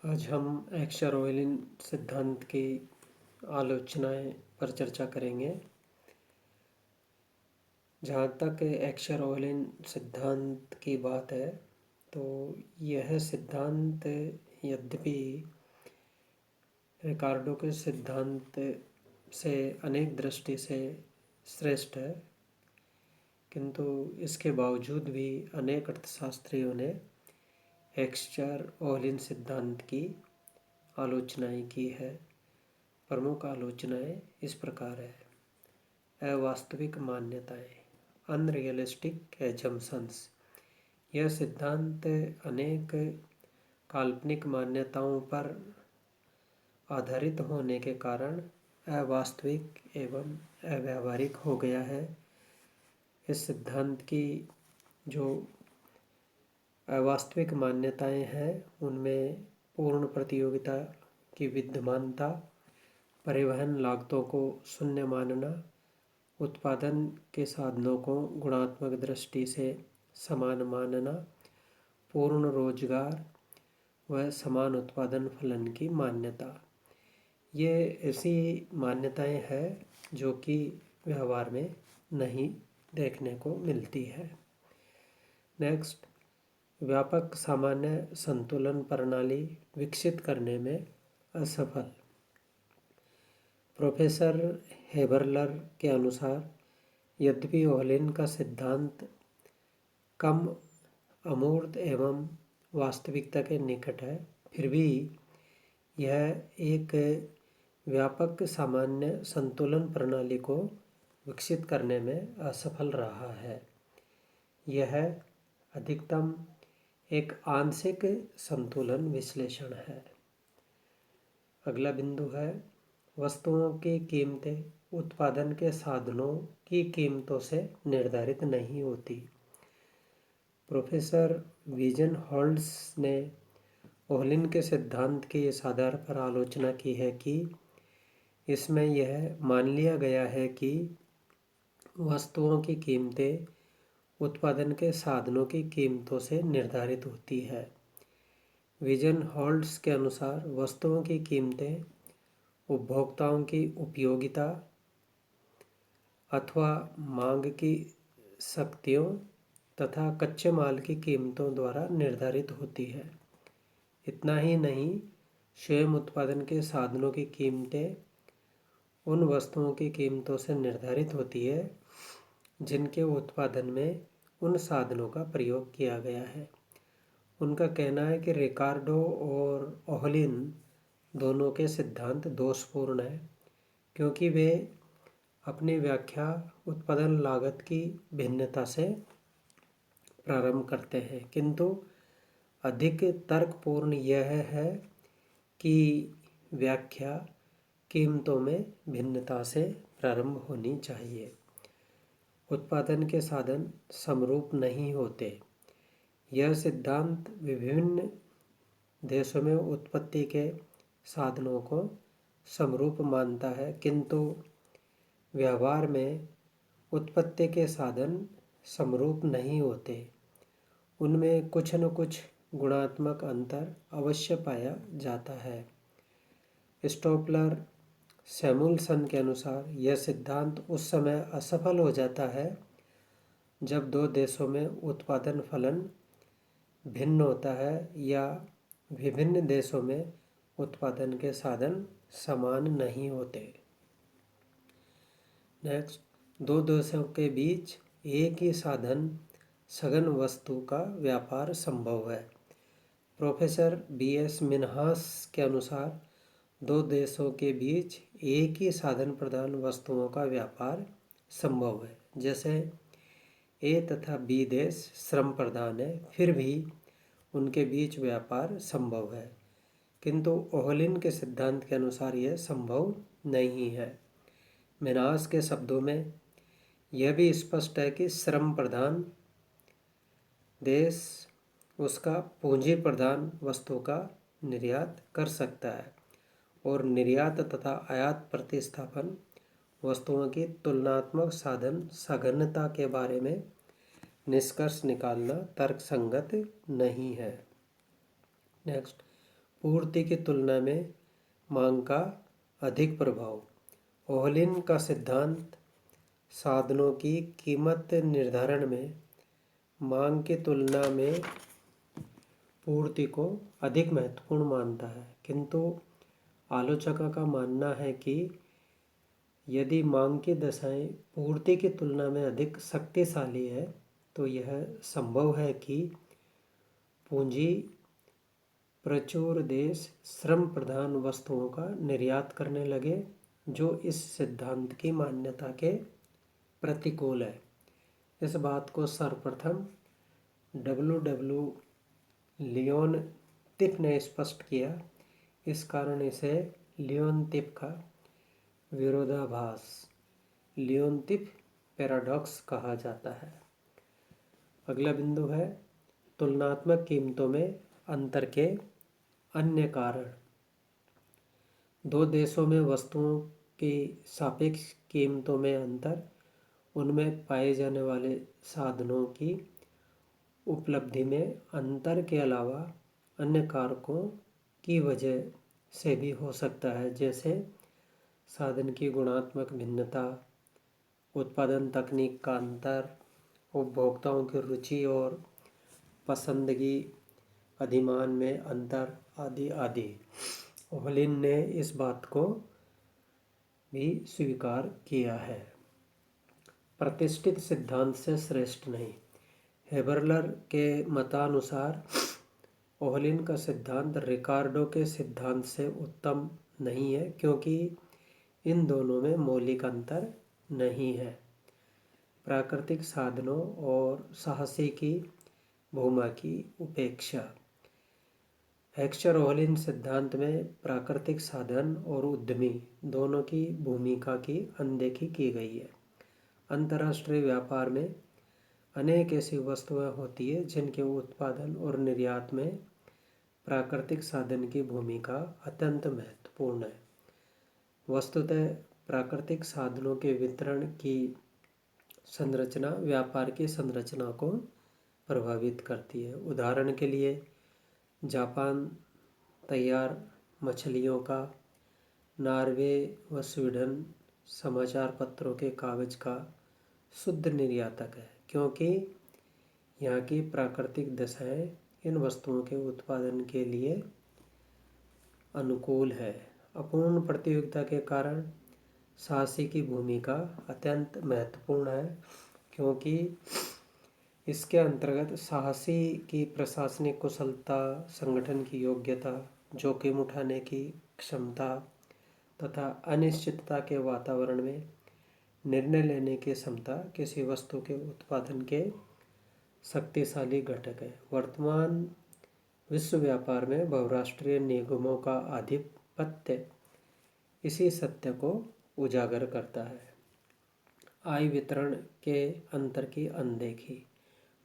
आज हम एक्स-रोयलिन सिद्धांत की आलोचनाएं पर चर्चा करेंगे। जहाँ तक एक्स-रोयलिन सिद्धांत की बात है, तो यह सिद्धांत यद्यपि रिकार्डो के सिद्धांत से अनेक दृष्टि से श्रेष्ठ है, किंतु इसके बावजूद भी अनेक अर्थशास्त्रियों ने एक्स-रोयलिन सिद्धांत की आलोचनाएं की है। प्रमुख आलोचनाएं इस प्रकार है। अवास्तविक मान्यताएं, अनरियलिस्टिक एजम्पशंस। यह सिद्धांत अनेक काल्पनिक मान्यताओं पर आधारित होने के कारण अवास्तविक एवं अव्यावहारिक हो गया है। इस सिद्धांत की जो अवास्तविक मान्यताएं हैं, उनमें पूर्ण प्रतियोगिता की विद्यमानता, परिवहन लागतों को शून्य मानना, उत्पादन के साधनों को गुणात्मक दृष्टि से समान मानना, पूर्ण रोजगार व समान उत्पादन फलन की मान्यता। ये ऐसी मान्यताएं हैं जो कि व्यवहार में नहीं देखने को मिलती है। नेक्स्ट, व्यापक सामान्य संतुलन प्रणाली विकसित करने में असफल। प्रोफेसर हेबरलर के अनुसार यद्यपि ओहलिन का सिद्धांत कम अमूर्त एवं वास्तविकता के निकट है, फिर भी यह एक व्यापक सामान्य संतुलन प्रणाली को विकसित करने में असफल रहा है। यह अधिकतम एक आंशिक संतुलन विश्लेषण है। अगला बिंदु है, वस्तुओं की कीमतें उत्पादन के साधनों की कीमतों से निर्धारित नहीं होती। प्रोफेसर वीजनहोल्ड्स ने ओहलिन के सिद्धांत के इस आधार पर आलोचना की है कि इसमें यह मान लिया गया है कि वस्तुओं की कीमतें उत्पादन के साधनों की कीमतों से निर्धारित होती है। वीजनहोल्ड्स के अनुसार वस्तुओं की कीमतें उपभोक्ताओं की उपयोगिता अथवा मांग की शक्तियों तथा कच्चे माल की कीमतों द्वारा निर्धारित होती है। इतना ही नहीं, स्वयं उत्पादन के साधनों की कीमतें उन वस्तुओं की कीमतों से निर्धारित होती है जिनके उत्पादन में उन साधनों का प्रयोग किया गया है। उनका कहना है कि रिकार्डो और ओहलिन दोनों के सिद्धांत दोषपूर्ण है, क्योंकि वे अपनी व्याख्या उत्पादन लागत की भिन्नता से प्रारंभ करते हैं, किंतु अधिक तर्कपूर्ण यह है कि व्याख्या कीमतों में भिन्नता से प्रारंभ होनी चाहिए। उत्पादन के साधन समरूप नहीं होते। यह सिद्धांत विभिन्न देशों में उत्पत्ति के साधनों को समरूप मानता है, किंतु व्यवहार में उत्पत्ति के साधन समरूप नहीं होते। उनमें कुछ न कुछ गुणात्मक अंतर अवश्य पाया जाता है। स्टोपलर सैमुअल्सन के अनुसार यह सिद्धांत उस समय असफल हो जाता है जब दो देशों में उत्पादन फलन भिन्न होता है या विभिन्न देशों में उत्पादन के साधन समान नहीं होते। नेक्स्ट, दो देशों के बीच एक ही साधन सघन वस्तु का व्यापार संभव है। Professor B.S. मिन्हास के अनुसार दो देशों के बीच एक ही साधन प्रदान वस्तुओं का व्यापार संभव है। जैसे A तथा B देश श्रम प्रधान है, फिर भी उनके बीच व्यापार संभव है, किंतु ओहलिन के सिद्धांत के अनुसार यह संभव नहीं है। मिन्हास के शब्दों में यह भी स्पष्ट है कि श्रम प्रधान देश उसका पूंजी प्रधान वस्तु का निर्यात कर सकता है और निर्यात तथा आयात प्रतिस्थापन वस्तुओं की तुलनात्मक साधन सघनता के बारे में निष्कर्ष निकालना तर्कसंगत नहीं है। नेक्स्ट, पूर्ति की तुलना में मांग का अधिक प्रभाव। ओहलिन का सिद्धांत साधनों की कीमत निर्धारण में मांग की तुलना में पूर्ति को अधिक महत्वपूर्ण मानता है, किंतु आलोचकों का मानना है कि यदि मांग की दशाएं पूर्ति की तुलना में अधिक शक्तिशाली है तो यह संभव है कि पूंजी प्रचुर देश श्रम प्रधान वस्तुओं का निर्यात करने लगे, जो इस सिद्धांत की मान्यता के प्रतिकूल है। इस बात को सर्वप्रथम डब्ल्यू लियोनतिफ ने स्पष्ट किया। इस कारण इसे लियोनतिफ का विरोधाभास, लियोनतिफ पैराडॉक्स कहा जाता है। अगला बिंदु है तुलनात्मक कीमतों में अंतर के अन्य कारण। दो देशों में वस्तुओं की सापेक्ष कीमतों में अंतर उनमें पाए जाने वाले साधनों की उपलब्धि में अंतर के अलावा अन्य कारकों की वजह से भी हो सकता है, जैसे साधन की गुणात्मक भिन्नता, उत्पादन तकनीक का अंतर, उपभोक्ताओं की रुचि और पसंदगी अधिमान में अंतर आदि आदि। ओहलिन ने इस बात को भी स्वीकार किया है। प्रतिष्ठित सिद्धांत से श्रेष्ठ नहीं। हेबरलर के मतानुसार ओहलिन का सिद्धांत रिकार्डो के सिद्धांत से उत्तम नहीं है, क्योंकि इन दोनों में मौलिक अंतर नहीं है। प्राकृतिक साधनों और साहसिकी भूमिका की उपेक्षा। हेक्स्चर-ओहलिन सिद्धांत में प्राकृतिक साधन और उद्यमी दोनों की भूमिका की अनदेखी की गई है। अंतर्राष्ट्रीय व्यापार में अनेक ऐसी वस्तुएं होती है जिनके उत्पादन और निर्यात में प्राकृतिक साधन की भूमिका अत्यंत महत्वपूर्ण है। वस्तुतः प्राकृतिक साधनों के वितरण की संरचना व्यापार की संरचना को प्रभावित करती है। उदाहरण के लिए जापान तैयार मछलियों का, नॉर्वे व स्वीडन समाचार पत्रों के कागज का शुद्ध निर्यातक है, क्योंकि यहाँ की प्राकृतिक दशाएं इन वस्तुओं के उत्पादन के लिए अनुकूल है। अपूर्ण प्रतियोगिता के कारण साहसिकी भूमिका अत्यंत महत्वपूर्ण है, क्योंकि इसके अंतर्गत साहसी की प्रशासनिक कुशलता, संगठन की योग्यता, जोखिम उठाने की क्षमता तथा अनिश्चितता के वातावरण में निर्णय लेने की क्षमता किसी वस्तु के उत्पादन के शक्तिशाली घटक है। वर्तमान विश्व व्यापार में बहुराष्ट्रीय निगमों का आधिपत्य इसी सत्य को उजागर करता है। आय वितरण के अंतर की अनदेखी।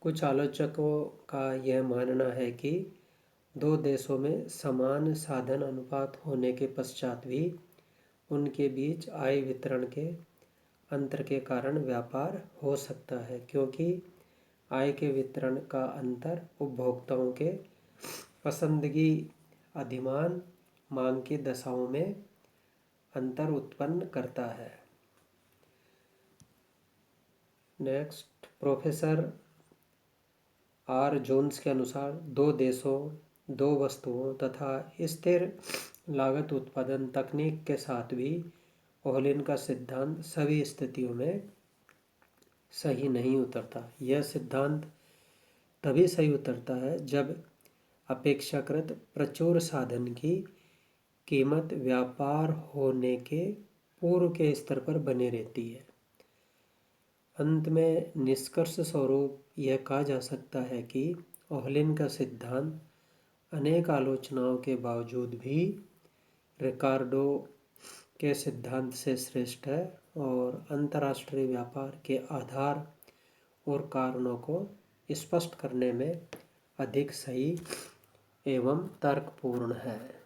कुछ आलोचकों का यह मानना है कि दो देशों में समान साधन अनुपात होने के पश्चात भी उनके बीच आय वितरण के अंतर के कारण व्यापार हो सकता है, क्योंकि आय के वितरण का अंतर उपभोक्ताओं के पसंदगी अधिमान मांग की दशाओं में अंतर उत्पन्न करता है। नेक्स्ट, प्रोफेसर आर जोन्स के अनुसार दो देशों, दो वस्तुओं तथा स्थिर लागत उत्पादन तकनीक के साथ भी ओहलिन का सिद्धांत सभी स्थितियों में सही नहीं उतरता। यह सिद्धांत तभी सही उतरता है जब अपेक्षाकृत प्रचुर साधन की कीमत व्यापार होने के पूर्व के स्तर पर बनी रहती है। अंत में निष्कर्ष स्वरूप यह कहा जा सकता है कि ओहलिन का सिद्धांत अनेक आलोचनाओं के बावजूद भी रिकार्डो के सिद्धांत से श्रेष्ठ है और अंतर्राष्ट्रीय व्यापार के आधार और कारणों को स्पष्ट करने में अधिक सही एवं तर्कपूर्ण है।